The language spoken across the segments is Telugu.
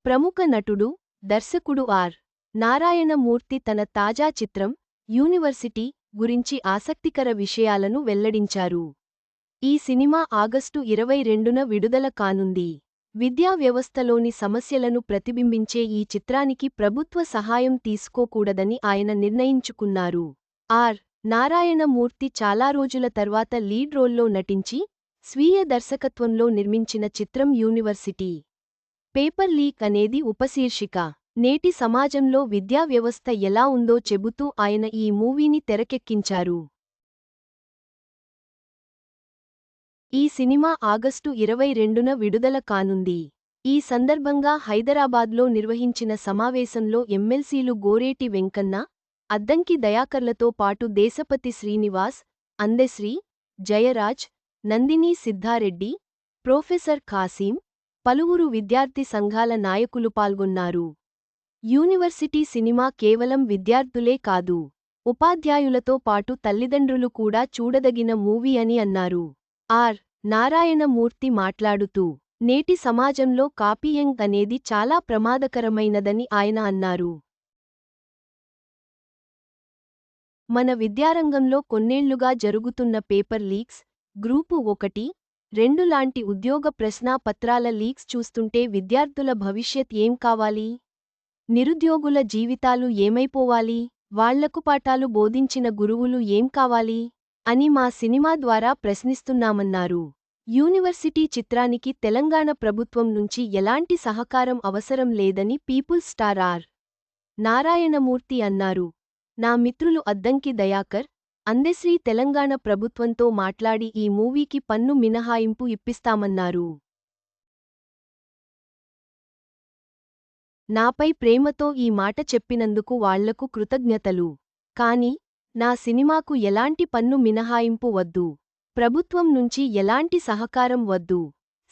ప్రముఖ నటుడు, దర్శకుడు ఆర్. నారాయణమూర్తి తన తాజా చిత్రం, యూనివర్సిటీ గురించి ఆసక్తికర విషయాలను వెల్లడించారు. ఈ సినిమా ఆగస్టు 22న విడుదల కానుంది. విద్యా వ్యవస్థలోని సమస్యలను ప్రతిబింబించే ఈ చిత్రానికి ప్రభుత్వ సహాయం తీసుకోకూడదని ఆయన నిర్ణయించుకున్నారు. ఆర్. నారాయణమూర్తి చాలా రోజుల తర్వాత లీడ్ రోల్లో నటించి, స్వీయ దర్శకత్వంలో నిర్మించిన చిత్రం యూనివర్సిటీ. పేపర్ లీక్ అనేది ఉపశీర్షిక. నేటి సమాజంలో విద్యా వ్యవస్థ ఎలా ఉందో చెబుతూ ఆయన ఈ మూవీని తెరకెక్కించారు. ఈ సినిమా ఆగస్టు 22న విడుదల కానుంది. ఈ సందర్భంగా హైదరాబాద్లో నిర్వహించిన సమావేశంలో ఎమ్మెల్సీలు గోరేటి వెంకన్న, అద్దంకి దయాకర్లతో పాటు దేశపతి శ్రీనివాస్, అందెశ్రీ, జయరాజ్, నందిని సిద్ధారెడ్డి, ప్రొఫెసర్ ఖాసీం, పలువురు విద్యార్థి సంఘాల నాయకులు పాల్గొన్నారు. యూనివర్సిటీ సినిమా కేవలం విద్యార్థులే కాదు, ఉపాధ్యాయులతో పాటు తల్లిదండ్రులు కూడా చూడదగిన మూవీ అని అన్నారు. ఆర్. నారాయణమూర్తి మాట్లాడుతూ, నేటి సమాజంలో కాపీయింగ్ అనేది చాలా ప్రమాదకరమైనదని ఆయన అన్నారు. మన విద్యారంగంలో కొన్నేళ్లుగా జరుగుతున్న పేపర్ లీక్స్, గ్రూపు 1, 2 లాంటి ఉద్యోగ ప్రశ్నా పత్రాల లీక్స్ చూస్తుంటే విద్యార్థుల భవిష్యత్ ఏం కావాలి? నిరుద్యోగుల జీవితాలు ఏమైపోవాలి? వాళ్లకు పాఠాలు బోధించిన గురువులు ఏం కావాలి? అని మా సినిమా ద్వారా ప్రశ్నిస్తున్నామన్నారు. యూనివర్సిటీ చిత్రానికి తెలంగాణ ప్రభుత్వం నుంచి ఎలాంటి సహకారం అవసరం లేదని పీపుల్స్ స్టార్ ఆర్. నారాయణమూర్తి అన్నారు. నా మిత్రులు అద్దంకి దయాకర్, అందెశ్రీ తెలంగాణ ప్రభుత్వంతో మాట్లాడి ఈ మూవీకి పన్ను మినహాయింపు ఇప్పిస్తామన్నారు. నాపై ప్రేమతో ఈ మాట చెప్పినందుకు వాళ్లకు కృతజ్ఞతలు. కాని, నా సినిమాకు ఎలాంటి పన్ను మినహాయింపు వద్దు. ప్రభుత్వం నుంచి ఎలాంటి సహకారం వద్దు.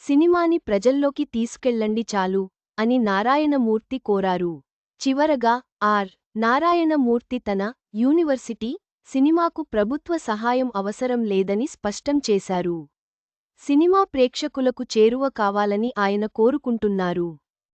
సినిమాని ప్రజల్లోకి తీసుకెళ్లండి చాలు అని నారాయణమూర్తి కోరారు. చివరగా ఆర్. నారాయణమూర్తి తన యూనివర్సిటీ సినిమాకు ప్రభుత్వ సహాయం అవసరం లేదని స్పష్టం చేశారు. సినిమా ప్రేక్షకులకు చేరువ కావాలని ఆయన కోరుకుంటున్నారు.